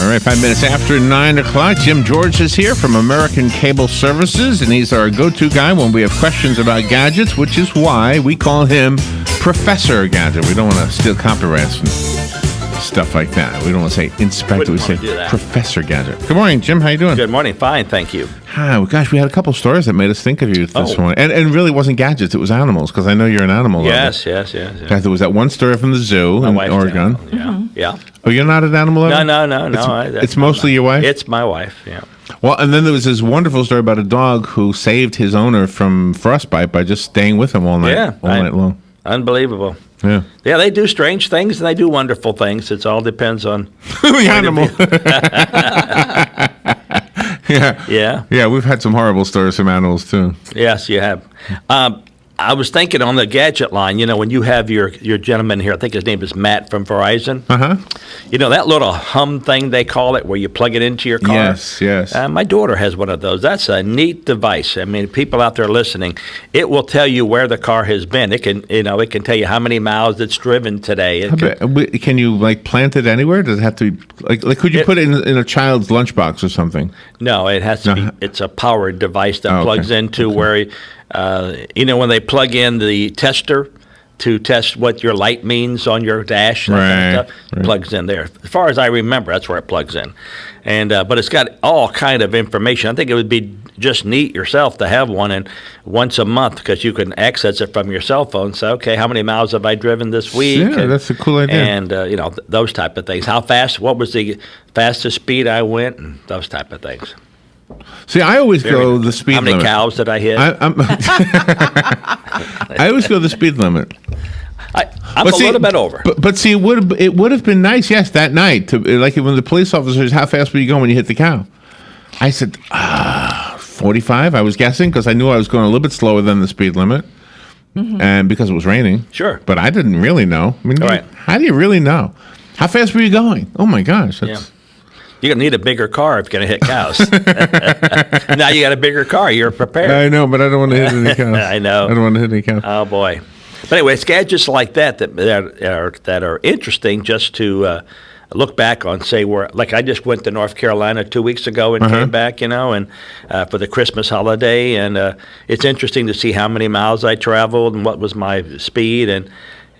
right, 5 minutes after 9 o'clock. Jim George is here from American Cable Services, and he's our go-to guy when we have questions about gadgets, which is why we call him Professor Gadget. We don't want to steal copyrights and stuff like that. We don't want to say inspector. We say Professor Gadget. Good morning, Jim. How you doing? Good morning. Fine, thank you. Hi. Well, gosh, we had a couple stories that made us think of you this morning. And it really wasn't gadgets. It was animals, because I know you're an animal lover. Yes. There was that one story from the zoo in Oregon. Yeah. Oh, you're not an animal lover? No. It's mostly your wife? It's my wife, yeah. Well, and then there was this wonderful story about a dog who saved his owner from frostbite by just staying with him all night long. Unbelievable. Yeah. Yeah, they do strange things and they do wonderful things. It all depends on the animal. Yeah, we've had some horrible stories from animals, too. Yes, you have. I was thinking on the Gadget line, when you have your gentleman here, I think his name is Matt from Verizon. Uh-huh. That little hum thing they call it where you plug it into your car? Yes. My daughter has one of those. That's a neat device. I mean, people out there listening, it will tell you where the car has been. It can, it can tell you how many miles it's driven today. Can you, plant it anywhere? Does it have to be, could you put it in a child's lunchbox or something? No, it has to be, it's a powered device that plugs into where, when they plug in the tester to test what your light means on your dash, kind of stuff, plugs in there. As far as I remember, that's where it plugs in. And but it's got all kind of information. I think it would be just neat yourself to have one, and once a month, because you can access it from your cell phone. Say, okay, how many miles have I driven this week? Yeah, that's a cool idea. And those type of things. How fast? What was the fastest speed I went? And those type of things. See, I always go the speed limit. How many cows did I hit? I always go the speed limit. I'm a little bit over. But see, it would have been nice, yes, that night, to when the police officers, how fast were you going when you hit the cow? I said, 45, I was guessing, because I knew I was going a little bit slower than the speed limit, and because it was raining. Sure. But I didn't really know. I mean, how do you really know? How fast were you going? Oh, my gosh. You're going to need a bigger car if you're going to hit cows. Now you got a bigger car. You're prepared. I know, but I don't want to hit any cows. I know. I don't want to hit any cows. Oh, boy. But anyway, it's gadgets like that are interesting just to look back on, say, like I just went to North Carolina 2 weeks ago and came back, and for the Christmas holiday. And it's interesting to see how many miles I traveled and what was my speed.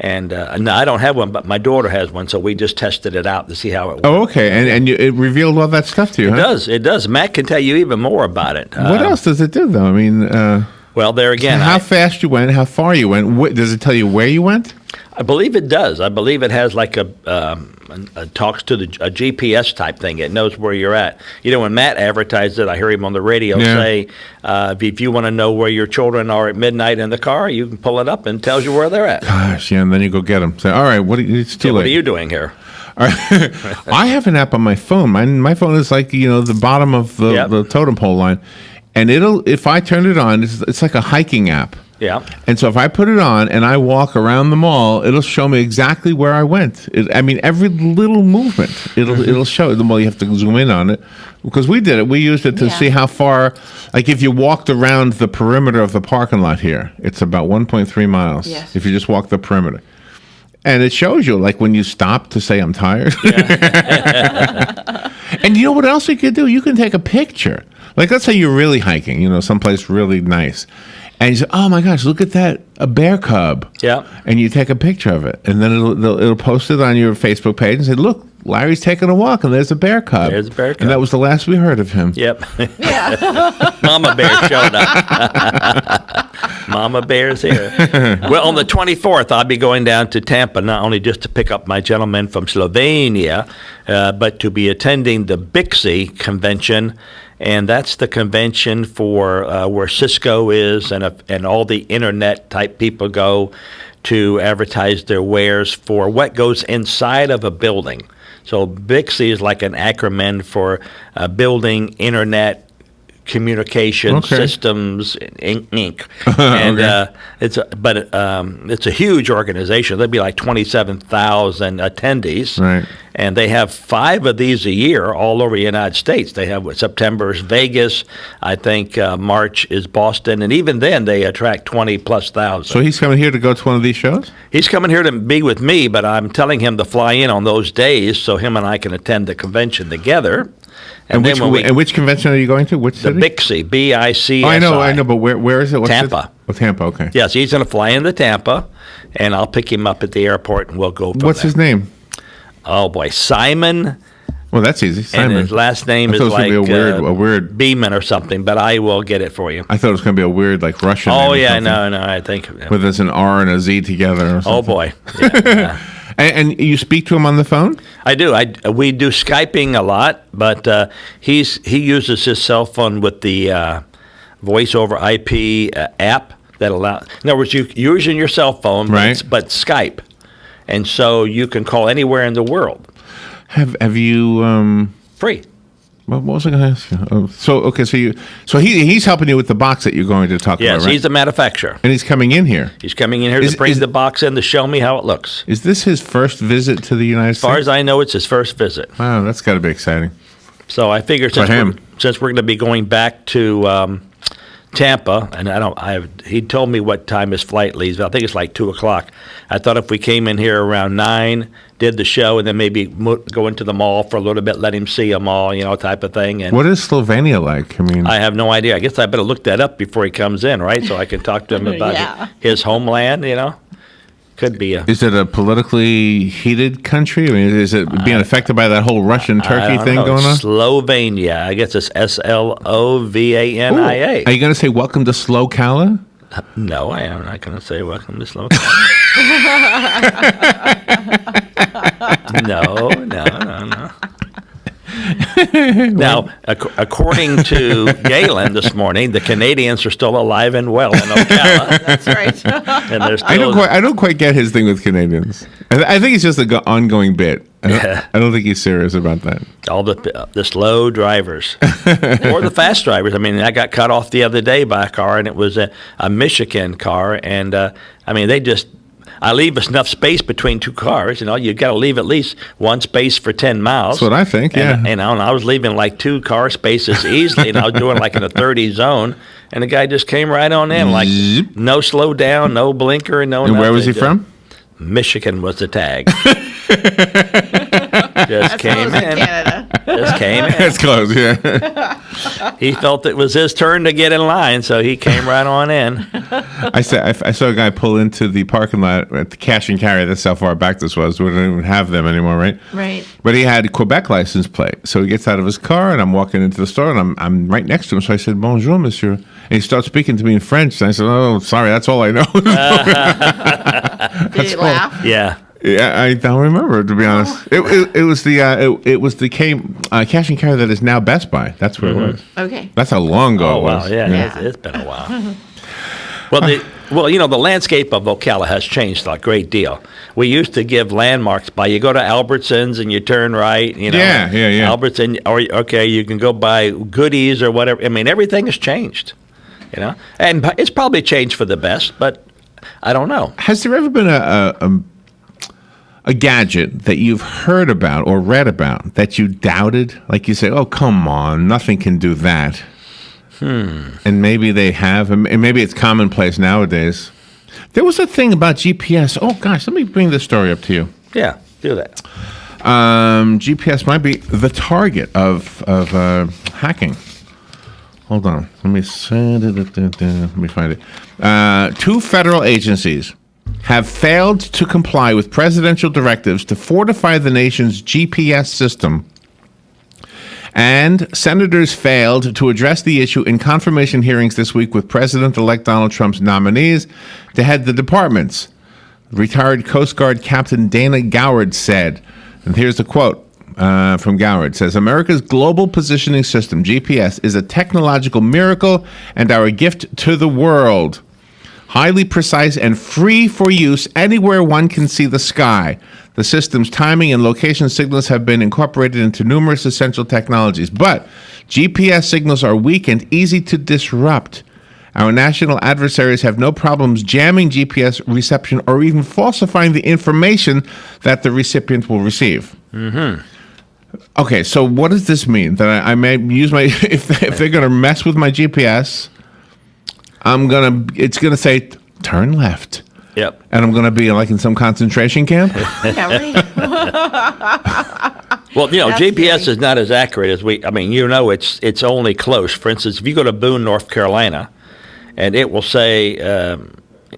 And I don't have one, but my daughter has one, so we just tested it out to see how it works. Oh, okay. And it revealed all that stuff to you, It does. Matt can tell you even more about it. What else does it do, though? I mean... well, there again... How fast you went, how far you went. Does it tell you where you went? I believe it does. I believe it has like talks to a GPS type thing. It knows where you're at. When Matt advertised it, I hear him on the radio say, if you want to know where your children are at midnight in the car, you can pull it up and it tells you where they're at. Gosh, yeah, and then you go get them. Say, all right, it's too late. What are you doing here? I have an app on my phone. My phone is like, the bottom of the totem pole line. And if I turn it on, it's like a hiking app. Yeah. And so if I put it on and I walk around the mall, it'll show me exactly where I went. Every little movement, it'll show it. Well, you have to zoom in on it because we did it. We used it to see how far, like if you walked around the perimeter of the parking lot here, it's about 1.3 miles. Yes. If you just walk the perimeter. And it shows you, like when you stop to say, I'm tired. And you know what else you could do? You can take a picture. Like let's say you're really hiking, someplace really nice. And you say, "Oh my gosh, look at that! A bear cub." Yeah. And you take a picture of it, and then it'll post it on your Facebook page and say, "Look, Larry's taking a walk, and there's a bear cub." There's a bear cub. And that was the last we heard of him. Yep. Mama bear showed up. Mama bear's here. Well, on the 24th, I'll be going down to Tampa, not only just to pick up my gentleman from Slovenia, but to be attending the Bixby convention. And that's the convention for where Cisco is and all the internet type people go to advertise their wares for what goes inside of a building. So Bixby is like an acronym for building internet Communication Systems Inc. And it's a huge organization. There'll be like 27,000 attendees. Right. And they have 5 of these a year all over the United States. They have September is Vegas, I think March is Boston, and even then they attract 20+ thousand. So he's coming here to go to one of these shows? He's coming here to be with me, but I'm telling him to fly in on those days so him and I can attend the convention together. And which convention are you going to? Which city? The BICSI, B-I-C-S-I. Oh, I know, but where is it? What's Tampa. Oh, Tampa, okay. Yes, he's going to fly into Tampa, and I'll pick him up at the airport, and we'll go from What's there. his name? Oh, boy, Simon. Well, that's easy. Simon. And his last name is like a weird Beeman or something, but I will get it for you. I thought it was going to be a weird, like, Russian name. Oh, yeah, no, I think. Where there's an R and a Z together or something. Oh, boy. Yeah. And you speak to him on the phone? I do. We do Skyping a lot, but he uses his cell phone with the voice over IP app that allows. In other words, you're using your cell phone, right, but Skype, and so you can call anywhere in the world. Have you free? What was I going to ask you? So he's helping you with the box that you're going to talk about, right? Yes, he's the manufacturer. And he's coming in here. He's coming in here to bring the box in to show me how it looks. Is this his first visit to the United States? As far as I know, it's his first visit. Wow, that's got to be exciting. So I figured since we're going to be going back to Tampa, and he told me what time his flight leaves. I think it's like 2:00. I thought if we came in here around 9, did the show, and then maybe go into the mall for a little bit, let him see a mall, type of thing. And what is Slovenia like? I mean, I have no idea. I guess I better look that up before he comes in, right? So I can talk to him about his homeland. Could be. Is it a politically heated country? I mean, is it being affected by that whole Russian-Turkey thing going on? Slovenia. I guess it's Slovania. Are you going to say welcome to Slow-Cala? No, I am not going to say welcome to Slow-Cala. No. Now, according to Galen this morning, the Canadians are still alive and well in Ocala. That's right. And they're still, I don't quite get his thing with Canadians. I think it's just an ongoing bit. I don't think he's serious about that. All the slow drivers or the fast drivers. I mean, I got cut off the other day by a car, and it was a Michigan car, and I leave enough space between two cars. You got to leave at least one space for 10 miles. That's what I think, yeah. And I was leaving like 2 car spaces easily, and I was doing like in a 30 zone, and the guy just came right on in, like no slow down, no blinker, no nothing. And where was he from? Michigan was the tag. Just came in. Canada. Just came in. It's close, yeah. He felt it was his turn to get in line, so he came right on in. I saw a guy pull into the parking lot at the cash and carry. That's how far back this was. We don't even have them anymore, right? Right. But he had a Quebec license plate. So he gets out of his car, and I'm walking into the store, and I'm right next to him. So I said, "Bonjour, monsieur." And he starts speaking to me in French. And I said, "Oh, sorry, that's all I know." Did he laugh? Yeah. Yeah, I don't remember, to be honest. It was the cash and carry that is now Best Buy. That's where it was. Okay. That's how long ago it was. Wow, yeah. It's been a while. The landscape of Ocala has changed a great deal. We used to give landmarks by you go to Albertsons and you turn right, Yeah. Albertson, or you can go buy goodies or whatever. I mean, everything has changed, and it's probably changed for the best, but I don't know. Has there ever been a gadget that you've heard about or read about that you doubted? Like you say, "Oh, come on, nothing can do that." And maybe they have, and maybe it's commonplace nowadays. There was a thing about GPS. Oh, gosh, let me bring this story up to you. Yeah, do that. GPS might be the target of hacking. Hold on. Let me find it. 2 federal agencies have failed to comply with presidential directives to fortify the nation's GPS system. And senators failed to address the issue in confirmation hearings this week with President-elect Donald Trump's nominees to head the departments. Retired Coast Guard Captain Dana Goward said, and here's the quote from Goward, says, "America's global positioning system, GPS, is a technological miracle and our gift to the world. highly precise and free for use anywhere one can see the sky. The system's timing and location signals have been incorporated into numerous essential technologies, but GPS signals are weak and easy to disrupt. Our national adversaries have no problems jamming GPS reception or even falsifying the information that the recipient will receive. Mm-hmm. Okay, so what does this mean? That I may use my if they're going to mess with my GPS, it's gonna say turn left. Yep. And I'm gonna be like in some concentration camp. Yeah, right. Well, That's GPS scary. is not as accurate as it's only close. For instance, if you go to Boone, North Carolina, and it will say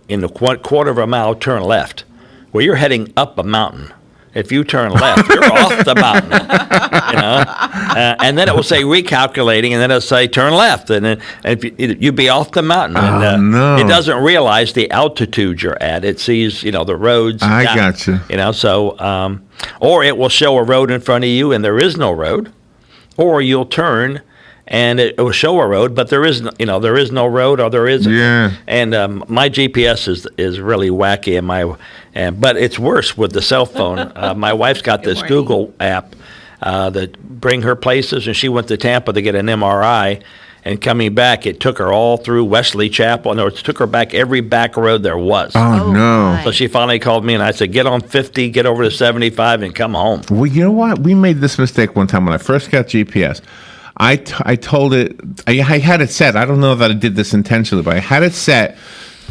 in the quarter of a mile, turn left. Well, you're heading up a mountain. If you turn left, you're off the mountain. And then it will say recalculating, and then it'll say turn left, and then you'd be off the mountain. And, no. It doesn't realize the altitude you're at. It sees the roads. I down, gotcha. So or it will show a road in front of you, and there is no road, or you'll turn. And it will show a road, but there is no road, or there isn't. Yeah. And my GPS is really wacky, but it's worse with the cell phone. My wife's got this morning. Google app that bring her places, and she went to Tampa to get an MRI. And coming back, it took her all through Wesley Chapel. In other words, it took her back every back road there was. Oh, no. my. So she finally called me, and I said, get on 50, get over to 75, and come home. Well, you know what? We made this mistake one time when I first got GPS. I told it, I had it set. I don't know that I did this intentionally, but I had it set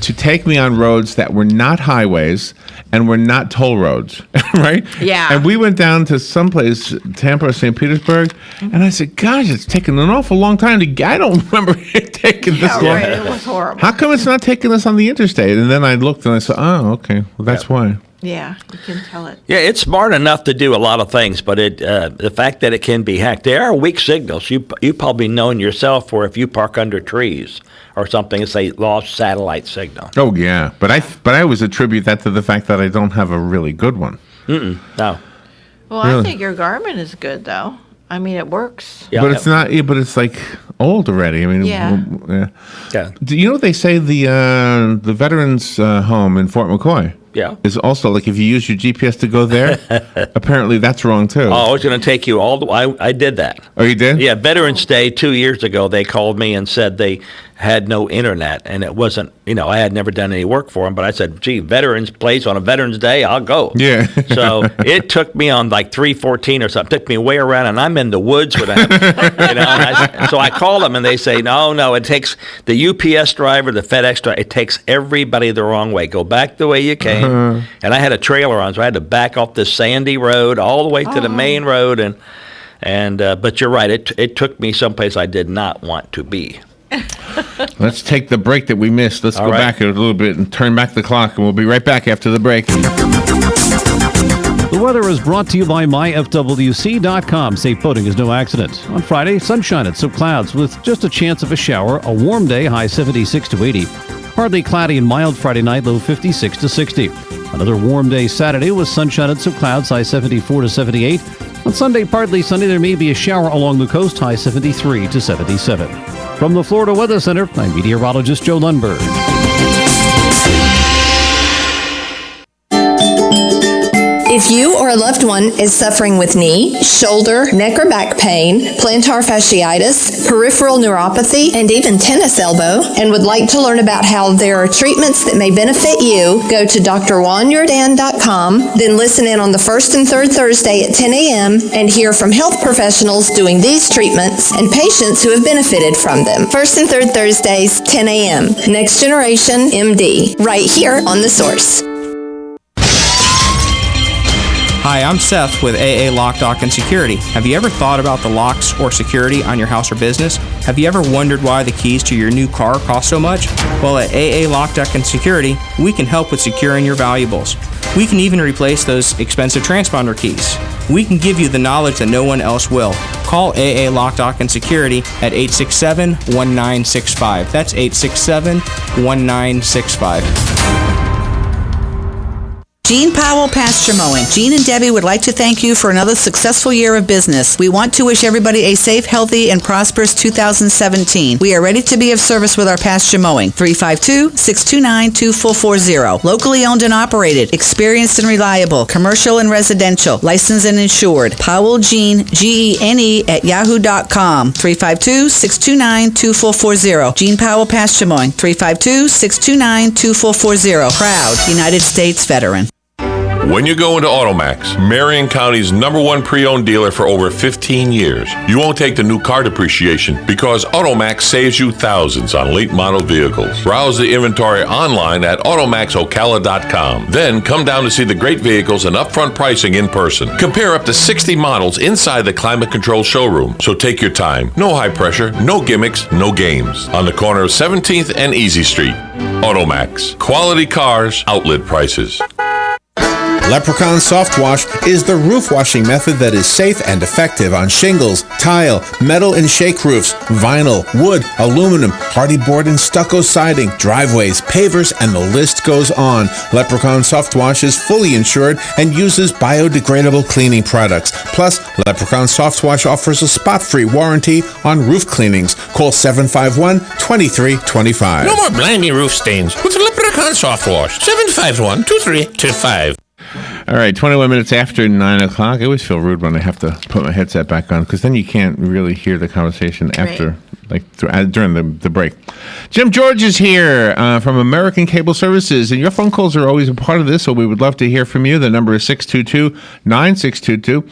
to take me on roads that were not highways and were not toll roads, right? Yeah. And we went down to someplace, Tampa or St. Petersburg, and I said, gosh, it's taking an awful long time to get. I don't remember it taking this Yeah, long. right. It was horrible. How come it's not taking us on the interstate? And then I looked and I said, oh, okay, well, that's why. Yeah, you can tell it. Yeah, it's smart enough to do a lot of things, but the fact that it can be hacked, there are weak signals. You probably know in yourself, or if you park under trees or something, it's a lost satellite signal. Oh, yeah. But I always attribute that to the fact that I don't have a really good one. No. Well, Really? I think your Garmin is good, though. I mean, it works. Yeah. But it's not. Yeah, but it's like old already. I mean, Yeah. Yeah. Do you know what they say the veterans home in Fort McCoy Yeah. is also like if you use your GPS to go there, apparently that's wrong too. Oh, it's going to take you all the way. I did that. Oh, you did? Yeah, Veterans Day 2 years ago, they called me and said they had no internet, and it wasn't, I had never done any work for them, but I said, gee, Veterans Place on a Veterans Day, I'll go. Yeah. So it took me on like 314 or something. It took me way around, and I'm in the woods with them. So I called them, and they say, no, it takes the UPS driver, the FedEx driver, it takes everybody the wrong way. Go back the way you came. And I had a trailer on, so I had to back off this sandy road all the way to the main road, but you're right, it took me someplace I did not want to be. Let's take the break that we missed. Let's All go right. back a little bit and turn back the clock, and we'll be right back after the break. The weather is brought to you by myfwc.com. Safe boating is no accident. On Friday, sunshine and some clouds with just a chance of a shower. A warm day, high 76 to 80. Partly cloudy and mild Friday night, low 56 to 60. Another warm day Saturday with sunshine and some clouds, high 74 to 78. On Sunday, partly sunny, there may be a shower along the coast, high 73 to 77. From the Florida Weather Center, I'm meteorologist Joe Lundberg. If you or a loved one is suffering with knee, shoulder, neck or back pain, plantar fasciitis, peripheral neuropathy, and even tennis elbow, and would like to learn about how there are treatments that may benefit you, go to drjuanyordan.com, then listen in on the first and third Thursday at 10 a.m. and hear from health professionals doing these treatments and patients who have benefited from them. First and third Thursdays, 10 a.m. Next Generation MD, right here on The Source. Hi, I'm Seth with AA Lock, Dock, and Security. Have you ever thought about the locks or security on your house or business? Have you ever wondered why the keys to your new car cost so much? Well, at AA Lock, Dock, and Security, we can help with securing your valuables. We can even replace those expensive transponder keys. We can give you the knowledge that no one else will. Call AA Lock, Dock, and Security at 867-1965. That's 867-1965. Gene Powell Pasture Mowing. Gene and Debbie would like to thank you for another successful year of business. We want to wish everybody a safe, healthy, and prosperous 2017. We are ready to be of service with our pasture mowing. 352-629-2440. Locally owned and operated. Experienced and reliable. Commercial and residential. Licensed and insured. Powell Gene, Gene at yahoo.com. 352-629-2440. Gene Powell Pasture Mowing. 352-629-2440. Proud United States veteran. When you go into Automax, Marion County's #1 pre-owned dealer for over 15 years, you won't take the new car depreciation because Automax saves you thousands on late model vehicles. Browse the inventory online at automaxocala.com. Then come down to see the great vehicles and upfront pricing in person. Compare up to 60 models inside the climate control showroom. So take your time. No high pressure, no gimmicks, no games. On the corner of 17th and Easy Street. Automax. Quality cars, outlet prices. Leprechaun Soft Wash is the roof washing method that is safe and effective on shingles, tile, metal and shake roofs, vinyl, wood, aluminum, hardy board and stucco siding, driveways, pavers, and the list goes on. Leprechaun Soft Wash is fully insured and uses biodegradable cleaning products. Plus, Leprechaun Soft Wash offers a spot-free warranty on roof cleanings. Call 751-2325. No more blinding roof stains with Leprechaun Soft Wash. 751-2325. All right, 21 minutes after 9 o'clock. I always feel rude when I have to put my headset back on because then you can't really hear the conversation after, during the break. Jim George is here from American Cable Services, and your phone calls are always a part of this, so we would love to hear from you. The number is 622-9622.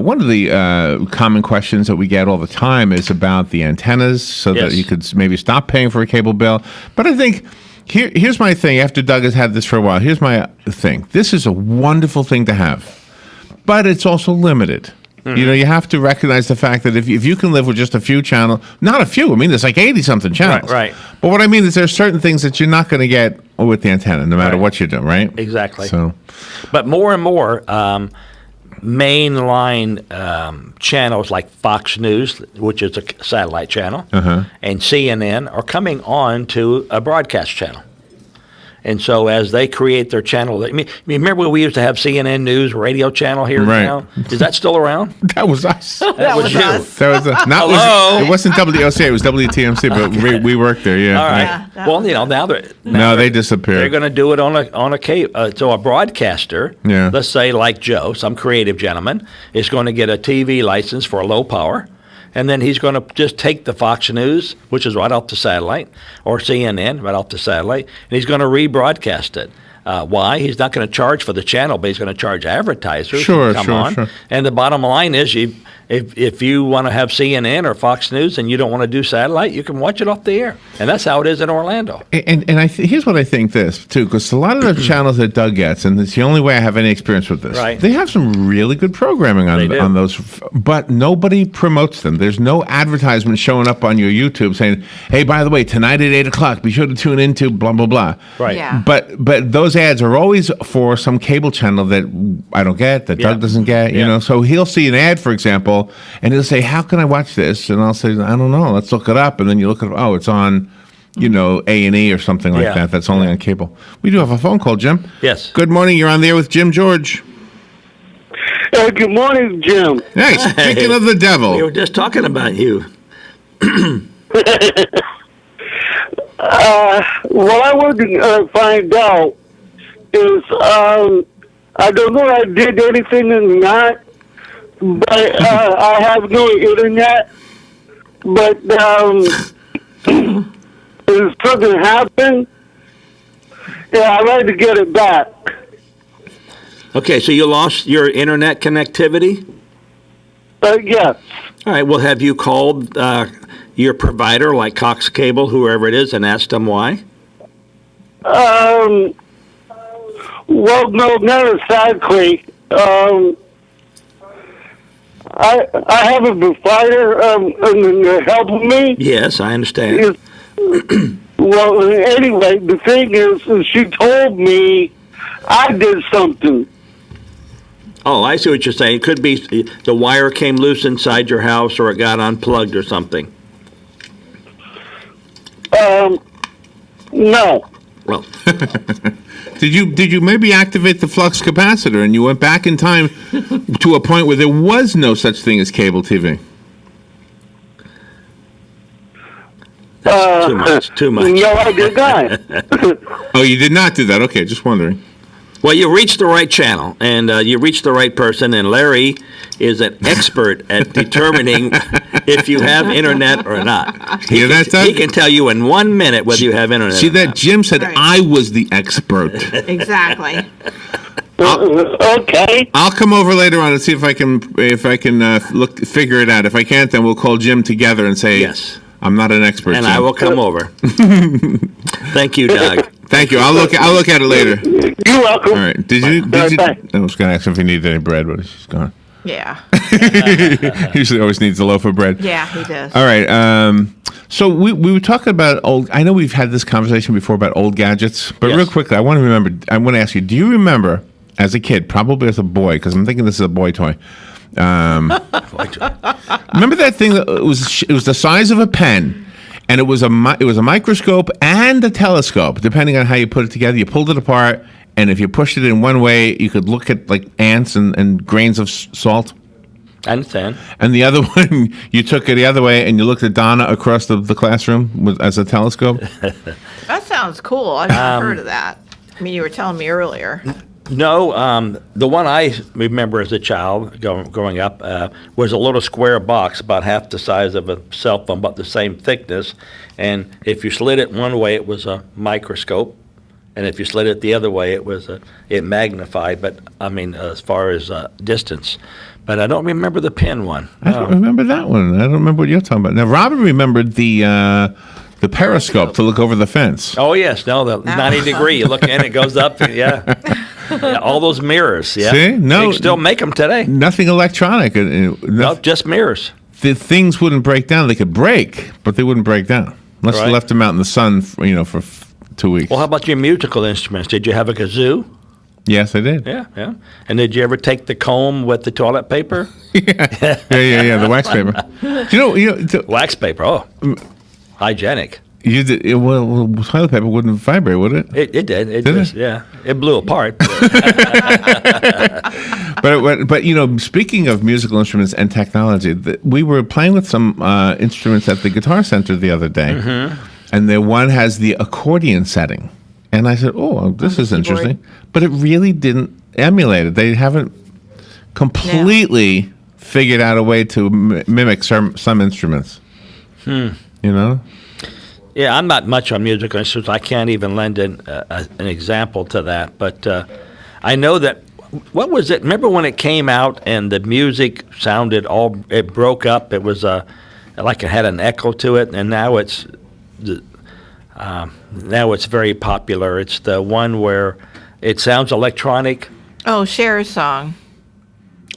One of the common questions that we get all the time is about the antennas so that you could maybe stop paying for a cable bill. But I think... Here's my thing. After Doug has had this for a while, here's my thing. This is a wonderful thing to have, but it's also limited. Mm-hmm. You know, you have to recognize the fact that if you can live with just a few channels, not a few, I mean, there's like 80-something channels. Right. But what I mean is there's certain things that you're not going to get with the antenna, no matter what you do, right? Exactly. So, but more and more, mainline channels like Fox News, which is a satellite channel, and CNN are coming on to a broadcast channel. And so as they create their channel, remember when we used to have CNN News radio channel here in town? Is that still around? That was us. That was you. us. That was Hello? it wasn't WOC, it was WTMC, but we worked there, yeah. All right. Yeah, that Well, was you know, us. now they disappeared. They're going to do it on a cable. So a broadcaster, let's say like Joe, some creative gentleman, is going to get a TV license for a low power. And then he's going to just take the Fox News, which is right off the satellite, or CNN, right off the satellite, and he's going to rebroadcast it. Why? He's not going to charge for the channel, but he's going to charge advertisers to come on. And the bottom line is, if you want to have CNN or Fox News and you don't want to do satellite, you can watch it off the air. And that's how it is in Orlando. And here's what I think this, too, because a lot of the channels that Doug gets, and it's the only way I have any experience with this, they have some really good programming on those, but nobody promotes them. There's no advertisement showing up on your YouTube saying, hey, by the way, tonight at 8 o'clock, be sure to tune into blah, blah, blah. Right. Yeah. But those ads are always for some cable channel that I don't get, that Doug doesn't get, you know. So he'll see an ad, for example, and he'll say, how can I watch this? And I'll say, I don't know, let's look it up. And then you look at, it's on, you know, A&E or something like that. That's only on cable. We do have a phone call, Jim. Yes. Good morning. You're on the air with Jim George. Good morning, Jim. Nice. Speaking of the devil. We were just talking about you. What I want to find out is, I don't know if I did anything or not, but I have no internet. But if something happened, I'd like to get it back. Okay, so you lost your internet connectivity? Yes. All right, well, have you called your provider, like Cox Cable, whoever it is, and asked them why? Well, no, not exactly. I have a provider helping me. Yes, I understand. Well, anyway, the thing is, she told me I did something. Oh, I see what you're saying. It could be the wire came loose inside your house, or it got unplugged or something. No. Well, Did you maybe activate the flux capacitor and you went back in time to a point where there was no such thing as cable TV? that's too much. Too much. No, I did not. Oh, you did not do that. Okay, just wondering. Well, you reached the right channel, and you reached the right person, and Larry is an expert at determining if you have internet or not. Hear that, Doug? He can tell you in 1 minute whether you have internet See or that? not. Jim said Right. I was the expert. Exactly. Okay. I'll come over later on and see if I can figure it out. If I can't, then we'll call Jim together and say, Yes. I'm not an expert. And Jim. I will come over. Thank you, Doug. Thank you. I'll look at it later. You're welcome. All right. Did you? Bye. I was going to ask him if he needed any bread, but he's gone. Yeah. He usually always needs a loaf of bread. Yeah, he does. All right. So we were talking about old. I know we've had this conversation before about old gadgets, but Yes. real quickly, I want to ask you. Do you remember as a kid, probably as a boy, because I'm thinking this is a boy toy. Remember that thing that it was the size of a pen, and it was a microscope and a telescope, depending on how you put it together. You pulled it apart, and if you pushed it in one way, you could look at like ants and grains of salt. I understand. And the other one, you took it the other way, and you looked at Donna across the classroom as a telescope. That sounds cool. I've never heard of that. I mean, you were telling me earlier. No, the one I remember as a child growing up was a little square box about half the size of a cell phone, about the same thickness. And if you slid it one way, it was a microscope. And if you slid it the other way, it magnified, but I mean, as far as distance. But I don't remember the pin one. I don't remember that one. I don't remember what you're talking about. Now, Robin remembered the periscope to look over the fence. Oh, yes. No, the 90 degree. You look in, it goes up. Yeah. Yeah, all those mirrors. Yeah. See? No. You can still make them today. Nothing electronic. No, just mirrors. The things wouldn't break down. They could break, but they wouldn't break down unless you Right. left them out in the sun, for 2 weeks. Well, how about your musical instruments? Did you have a kazoo? Yes, I did. Yeah, yeah. And did you ever take the comb with the toilet paper? Yeah. The wax paper. Do you know? Wax paper. Oh, hygienic. You did well. Toilet paper wouldn't vibrate, would it? It did. It Did just, it? yeah. It blew apart. But speaking of musical instruments and technology, we were playing with some instruments at the Guitar Center the other day, and the one has the accordion setting, and I said, "Oh, this is interesting," but it really didn't emulate it. They haven't completely figured out a way to mimic some instruments. You know. Yeah, I'm not much on musical instruments. I can't even lend an example to that. But I know that, what was it? Remember when it came out and the music sounded it broke up? It was like it had an echo to it, and now it's very popular. It's the one where it sounds electronic. Oh, Cher's song.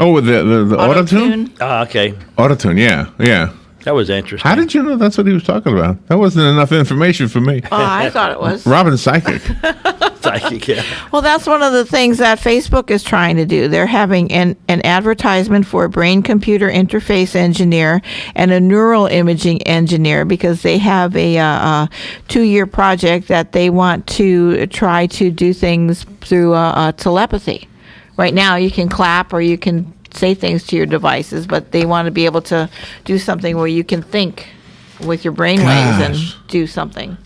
Oh, the auto-tune? Okay. Auto-tune, yeah. That was interesting. How did you know that's what he was talking about? That wasn't enough information for me. Oh, I thought it was. Robin's psychic. Psychic, yeah. Well, that's one of the things that Facebook is trying to do. They're having an advertisement for a brain-computer interface engineer and a neural imaging engineer because they have a 2-year project that they want to try to do things through telepathy. Right now, you can clap or you can say things to your devices, but they want to be able to do something where you can think with your brainwaves and do something.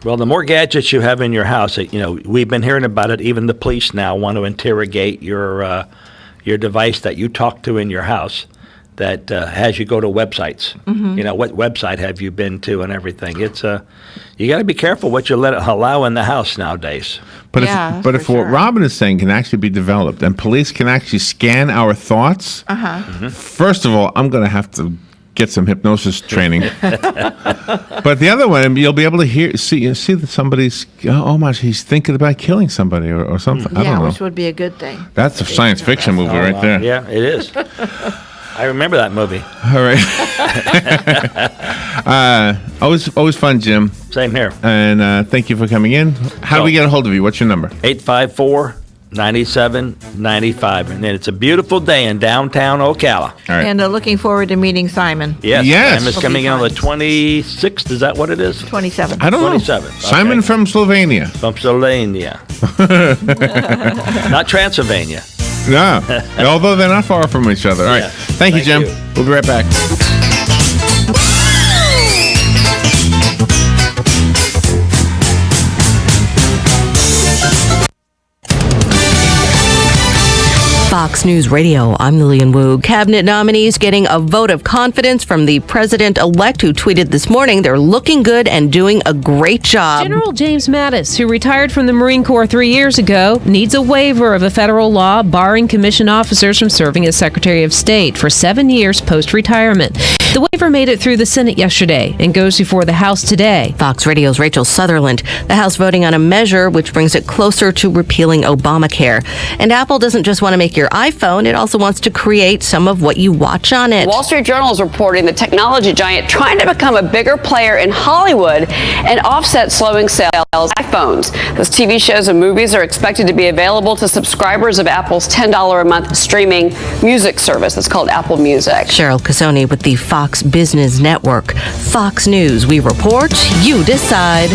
Well, the more gadgets you have in your house, we've been hearing about it. Even the police now want to interrogate your device that you talk to in your house that has you go to websites. What website have you been to and everything. It's you got to be careful what you allow in the house nowadays. But if what Robin is saying can actually be developed and police can actually scan our thoughts, first of all, I'm going to have to get some hypnosis training. But the other one, you'll be able to see that somebody's, he's thinking about killing somebody or something. I don't know. Which would be a good thing. That's a science fiction movie right there. Yeah, it is. I remember that movie. All right. Always fun, Jim. Same here. And thank you for coming in. How do we get a hold of you? What's your number? 854 9795. And then it's a beautiful day in downtown Ocala. All right. And looking forward to meeting Simon. Yes. Yes. Simon's coming in on the 26th. Is that what it is? 27. I don't know. 27th. Simon Okay. from Slovenia. From Slovenia. Not Transylvania. No. Although they're not far from each other. All right. Yeah. Thank you, Jim. Thank you. We'll be right back. Fox News Radio, I'm Lillian Wu. Cabinet nominees getting a vote of confidence from the president-elect, who tweeted this morning they're looking good and doing a great job. General James Mattis, who retired from the Marine Corps 3 years ago, needs a waiver of a federal law barring commissioned officers from serving as Secretary of State for 7 years post-retirement. The waiver made it through the Senate yesterday and goes before the House today. Fox Radio's Rachel Sutherland. The House voting on a measure which brings it closer to repealing Obamacare. And Apple doesn't just want to make your iPhone, it also wants to create some of what you watch on it. Wall Street Journal is reporting the technology giant trying to become a bigger player in Hollywood and offset slowing sales of iPhones. Those TV shows and movies are expected to be available to subscribers of Apple's $10 a month streaming music service. It's called Apple Music. Cheryl Casoni with the Fox Business Network. Fox News, we report, you decide.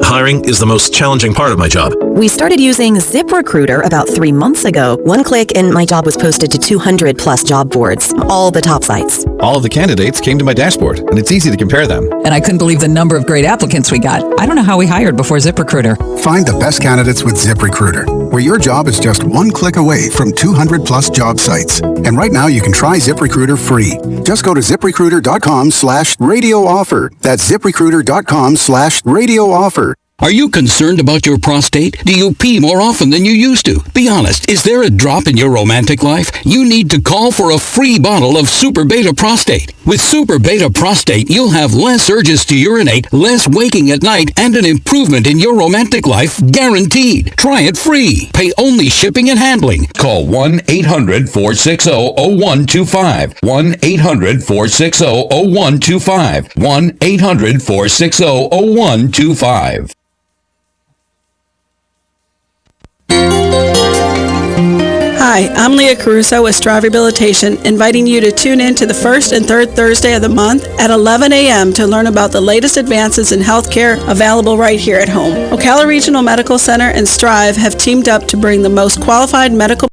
Hiring is the most challenging part of my job. We started using ZipRecruiter about 3 months ago. One click and my job was posted to 200 plus job boards, all the top sites. All of the candidates came to my dashboard, and it's easy to compare them. And I couldn't believe the number of great applicants we got. I don't know how we hired before ZipRecruiter. Find the best candidates with ZipRecruiter, where your job is just one click away from 200 plus job sites. And right now you can try ZipRecruiter free. Just go to ZipRecruiter.com/radio offer. That's ZipRecruiter.com/radio offer. Are you concerned about your prostate? Do you pee more often than you used to? Be honest, is there a drop in your romantic life? You need to call for a free bottle of Super Beta Prostate. With Super Beta Prostate, you'll have less urges to urinate, less waking at night, and an improvement in your romantic life guaranteed. Try it free. Pay only shipping and handling. Call 1-800-460-0125. 1-800-460-0125. 1-800-460-0125. Hi, I'm Leah Caruso with Strive Rehabilitation, inviting you to tune in to the first and third Thursday of the month at 11 a.m. to learn about the latest advances in healthcare available right here at home. Ocala Regional Medical Center and Strive have teamed up to bring the most qualified medical